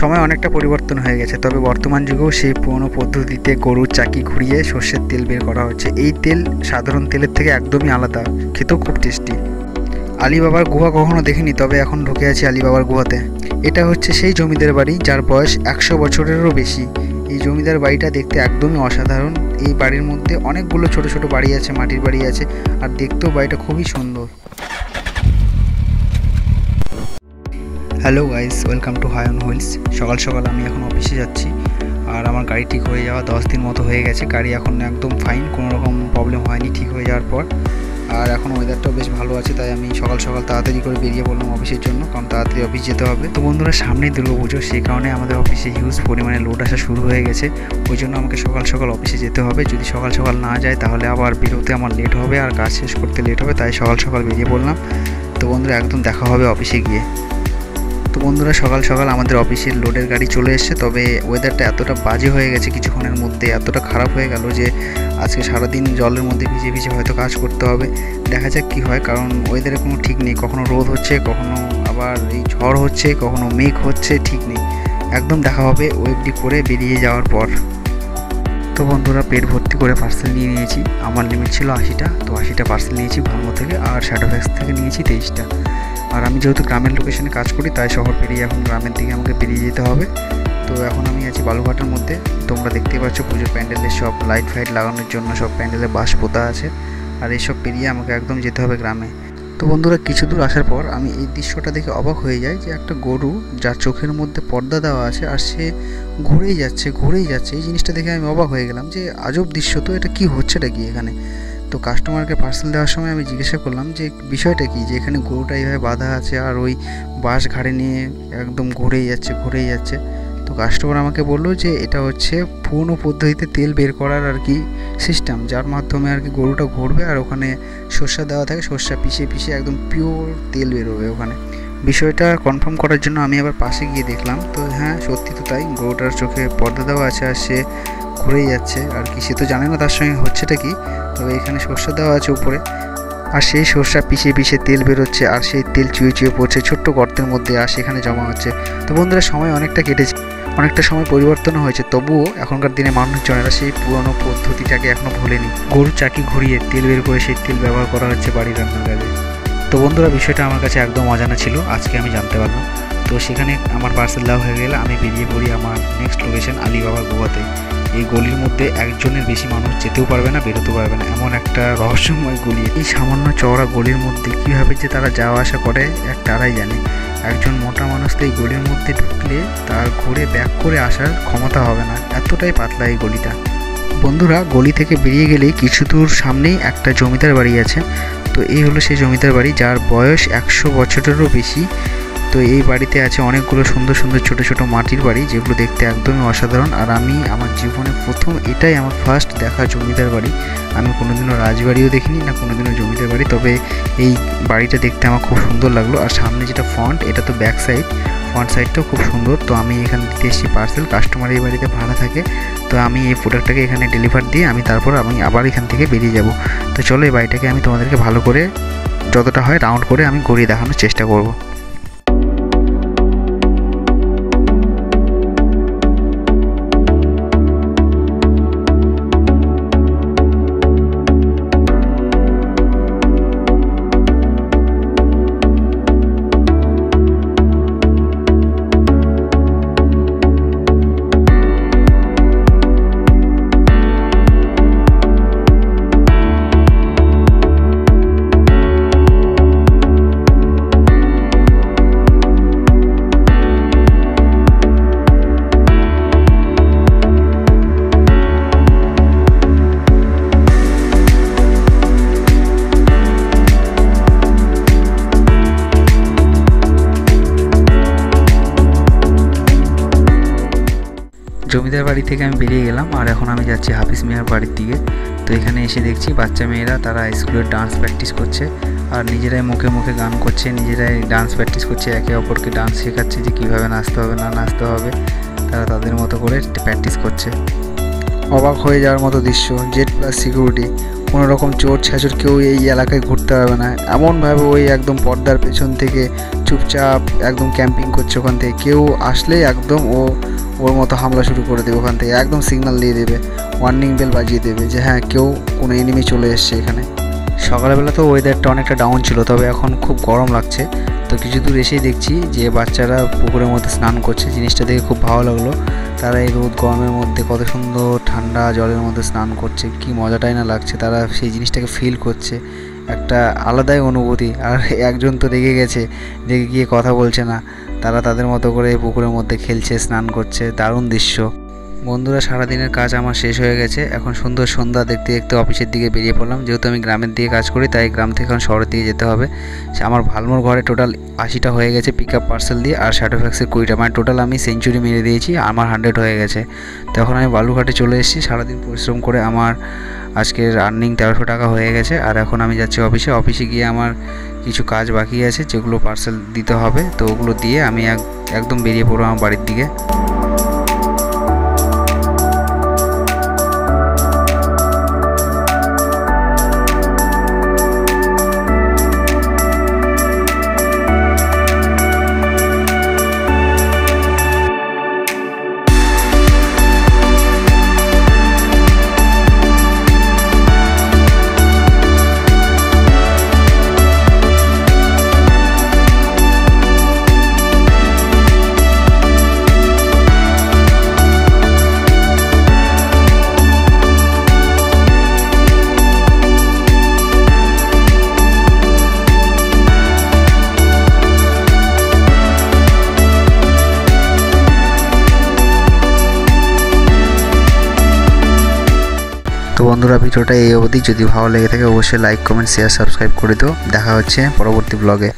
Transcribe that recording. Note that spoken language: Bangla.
সময় অনেকটা পরিবর্তন হয়ে গেছে, তবে বর্তমান যুগেও সেই পুরনো পদ্ধতিতে গরুর চাকি ঘুরিয়ে সর্ষের তেল বের করা হচ্ছে। এই তেল সাধারণ তেলের থেকে একদমই আলাদা, খেতেও খুব টেস্টি। আলিবাবার গুহা কখনো দেখিনি, তবে এখন ঢুকে আছি আলিবাবার গুহাতে। এটা হচ্ছে সেই জমিদার বাড়ি যার বয়স 100 বছরেরও বেশি। এই জমিদার বাড়িটা দেখতে একদমই অসাধারণ। এই বাড়ির মধ্যে অনেকগুলো ছোট ছোট বাড়ি আছে, মাটির বাড়ি আছে, আর দেখতেও বাড়িটা খুবই সুন্দর। Hello guys, welcome to high on wheels. সকাল সকাল আমি এখন অফিসে যাচ্ছি, আর আমার গাড়ি ঠিক হয়ে যাওয়া 10 দিন মতো হয়ে গেছে। গাড়ি এখন একদম ফাইন, কোনো রকম প্রবলেম হয়নি ঠিক হয়ে যাওয়ার পর। আর এখন ওয়েদারটাও বেশ ভালো আছে, তাই আমি সকাল সকাল তাড়াতাড়ি করে বেরিয়ে পড়লাম অফিসের জন্য, কারণ তাড়াতাড়ি অফিস যেতে হবে। তো বন্ধুরা, সামনেই দুর্গাপুজো, সেই কারণে আমাদের অফিসে হিউজ পরিমাণে লোড আসা শুরু হয়ে গেছে। ওই জন্য আমাকে সকাল সকাল অফিসে যেতে হবে। যদি সকাল সকাল না যায় তাহলে আবার বেরোতে আমার লেট হবে, আর কাজ শেষ করতে লেট হবে, তাই সকাল সকাল বেরিয়ে পড়লাম। তো বন্ধুরা, একদম দেখা হবে অফিসে গিয়ে। তো বন্ধুরা, সকাল সকাল আমাদের অফিসের লোডের গাড়ি চলে এসছে, তবে ওয়েদারটা এতটা বাজে হয়ে গেছে, কিছুক্ষণের মধ্যে এতটা খারাপ হয়ে গেল যে আজকে সারাদিন জলের মধ্যে ভিজে ভিজে হয়তো কাজ করতে হবে। দেখা যাক কী হয়, কারণ ওয়েদারে কোনো ঠিক নেই, কখনো রোদ হচ্ছে, কখনো আবার এই ঝড় হচ্ছে, কখনো মেঘ হচ্ছে, ঠিক নেই। একদম দেখা হবে ওয়েবডি করে বেরিয়ে যাওয়ার পর। তো বন্ধুরা, পেট ভর্তি করে পার্সেল নিয়ে নিয়েছি। আমার লিমিট ছিল 80টা, তো 80টা পার্সেল নিয়েছি ভাঙ্গো থেকে, আর শ্যাডোফ্যাক্স থেকে নিয়েছি 23টা। আর আমি যেহেতু গ্রামের লোকেশনে কাজ করি, তাই শহর পেরিয়ে এখন গ্রামের দিকে আমাকে বেরিয়ে যেতে হবে। তো এখন আমি আছি বালুঘাটের মধ্যে। তোমরা দেখতেই পাচ্ছ পুজোর প্যান্ডেলের সব লাইট ফাইট লাগানোর জন্য সব প্যান্ডেলে বাঁশ পোতা আছে, আর এইসব পেরিয়ে আমাকে একদম যেতে হবে গ্রামে। তো বন্ধুরা, কিছু দূর আসার পর আমি এই দৃশ্যটা দেখে অবাক হয়ে যাই যে একটা গরু যার চোখের মধ্যে পর্দা দেওয়া আছে, আর সে ঘুরেই যাচ্ছে। এই জিনিসটা দেখে আমি অবাক হয়ে গেলাম যে আজব দৃশ্য, তো এটা কি হচ্ছেটা কি এখানে। তো কাস্টমারকে পার্সেল দেওয়ার সময় আমি জিজ্ঞাসা করলাম যে বিষয়টা কি, যে এখানে গরুটা এইভাবে বাঁধা আছে আর ওই বাঁশ ঘাড়ে নিয়ে একদম ঘুরেই যাচ্ছে। তো কাস্টমার আমাকে বললো যে এটা হচ্ছে পুরনো পদ্ধতিতে তেল বের করার আর কি সিস্টেম, যার মাধ্যমে আর কি গরুটা ঘুরবে, আর ওখানে সর্ষা দেওয়া থাকে, সর্ষা পিষে একদম পিওর তেল বেরোবে ওখানে। বিষয়টা কনফার্ম করার জন্য আমি আবার পাশে গিয়ে দেখলাম, তো হ্যাঁ সত্যি তো তাই, গরুটার চোখে পর্দা দেওয়া আছে আর সে ঘুরেই যাচ্ছে আর কি। সে তো জানে না তার সঙ্গে হচ্ছেটা কি, তবে এখানে সর্ষা দেওয়া আছে উপরে, আর সেই সর্ষা পিষে তেল বেরোচ্ছে, আর সেই তেল চুয়ে পড়ছে ছোট্ট গর্তের মধ্যে, আর সেখানে জমা হচ্ছে। তো বন্ধুরা, সময় অনেকটা কেটেছে, অনেকটা সময় পরিবর্তন হয়েছে, তবুও এখনকার দিনে মানুষজনেরা সেই পুরনো পদ্ধতিটাকে এখনও ভোলেনি। গরুর চাকি ঘুরিয়ে তেল বের করে সেই তেল ব্যবহার করা হচ্ছে বাড়ির রান্নার কাজে। তো বন্ধুরা, বিষয়টা আমার কাছে একদম অজানা ছিল, আজকে আমি জানতে পারলাম। তো সেখানে আমার পার্সেল দেওয়া হয়ে গেলে আমি বেরিয়ে পড়ি আমার নেক্সট লোকেশন আলিবাবার গুহাতে। এই গলির মধ্যে একজনের বেশি মানুষ যেতেও পারবে না, বেরোতেও পারবে না, এমন একটা রহস্যময় গলি। এই সামান্য চওড়া গলির মধ্যে কীভাবে যে তারা যাওয়া আসা করে তারাই জানে। একজন মোটা মানুষ তো এই গলির মধ্যে ঢুকলে তার ঘুরে ব্যাক করে আসার ক্ষমতা হবে না, এতটাই পাতলা এই গলিটা। বন্ধুরা, গলি থেকে বেরিয়ে গেলেই কিছু দূর সামনেই একটা জমিদার বাড়ি আছে। তো এই হলো সেই জমিদার বাড়ি যার বয়স 100 বছরেরও বেশি। তো এই বাড়িতে আছে অনেকগুলো সুন্দর সুন্দর ছোট ছোট মাটির বাড়ি, যেগুলো দেখতে একদমই অসাধারণ। আর আমি আমার জীবনে প্রথম, এটাই আমার ফার্স্ট দেখা জমিদার বাড়ি। আমি কোনোদিনও রাজবাড়িও দেখিনি, না কোনোদিনও জমিদার বাড়ি, তবে এই বাড়িটা দেখতে আমার খুব সুন্দর লাগলো। আর সামনে যেটা ফ্রন্ট, এটা তো ব্যাক সাইড, ফ্রন্ট সাইডটাও খুব সুন্দর। তো আমি এখানে দিতে এসেছি পার্সেল, কাস্টমার এই বাড়িতে ভাড়া থাকে। তো আমি এই প্রোডাক্টটাকে এখানে ডেলিভার দিয়ে আমি আবার এখান থেকে বেরিয়ে যাব। তো চলো, এই বাড়িটাকে আমি তোমাদেরকে ভালো করে যতটা হয় রাউন্ড করে আমি ঘুরিয়ে দেখানোর চেষ্টা করব। জমিদার বাড়ি থেকে আমি বেরিয়ে গেলাম, আর এখন আমি যাচ্ছি হাফিজ মিয়ার বাড়ির দিকে। তো এখানে এসে দেখছি বাচ্চা মেয়েরা তারা স্কুলের ডান্স প্র্যাকটিস করছে, আর নিজেরাই মুখে মুখে গান করছে, নিজেরাই ডান্স প্র্যাকটিস করছে, একে অপরকে ডান্স শেখাচ্ছে যে কীভাবে নাচতে হবে না নাচতে হবে। তারা তাদের মতো করে প্র্যাকটিস করছে। অবাক হয়ে যাওয়ার মতো দৃশ্য, জেড প্লাস সিকিউরিটি, কোনো রকম চোর ছেঁচড় কেউ এই এলাকায় ঘুরতে পারবে না। এমনভাবে ওই একদম পর্দার পেছন থেকে চুপচাপ একদম ক্যাম্পিং করছে। ওখান থেকে কেউ আসলেই একদম ওর মতো হামলা শুরু করে দেবে। ওখান থেকে একদম সিগন্যাল দিয়ে দেবে, ওয়ার্নিং বেল বাজিয়ে দেবে যে হ্যাঁ কেউ কোনো এনিমি চলে এসছে এখানে। সকালবেলা তো ওয়েদারটা অনেকটা ডাউন ছিল, তবে এখন খুব গরম লাগছে। তো কিছু দূর এসেই দেখছি যে বাচ্চারা পুকুরের মধ্যে স্নান করছে। জিনিসটা দেখে খুব ভালো লাগলো। তারা এই রোদ গরমের মধ্যে কত সুন্দর ঠান্ডা জলের মধ্যে স্নান করছে, কি মজাটাই না লাগছে। তারা সেই জিনিসটাকে ফিল করছে, একটা আলাদাই অনুভূতি। আর একজন তো রেগে গেছে, রেগে গিয়ে কথা বলছে না। তারা তাদের মতো করে পুকুরের মধ্যে খেলছে, স্নান করছে, দারুণ দৃশ্য। বন্ধুরা, সারাদিনের কাজ আমার শেষ হয়ে গেছে। এখন সুন্দর সন্ধ্যা দেখতে দেখতে অফিসের দিকে বেরিয়ে পড়লাম। যেহেতু আমি গ্রামের দিকে কাজ করি, তাই গ্রাম থেকে এখন শহরের দিকে যেতে হবে। আমার ভালমোর ঘরে টোটাল 80টা হয়ে গেছে পিক আপ পার্সেল দিয়ে, আর শ্যাডোফ্যাক্সের 20টা, মানে টোটাল আমি সেঞ্চুরি মেরে দিয়েছি। আমার 100 হয়ে গেছে। তখন আমি বালুঘাটে চলে এসেছি। সারাদিন পরিশ্রম করে আমার আজকের আর্নিং 1300 টাকা হয়ে গেছে। আর এখন আমি যাচ্ছি অফিসে গিয়ে আমার কিছু কাজ বাকি আছে, যেগুলো পার্সেল দিতে হবে। তো ওগুলো দিয়ে আমি একদম বেরিয়ে পড়বো আমার বাড়ির দিকে। তো বন্ধুরা, ভিডিওটা এই অবধি। যদি ভালো লেগে থাকে অবশ্যই লাইক, কমেন্ট, শেয়ার, সাবস্ক্রাইব করে দিও। দেখা হচ্ছে পরবর্তী ব্লগে।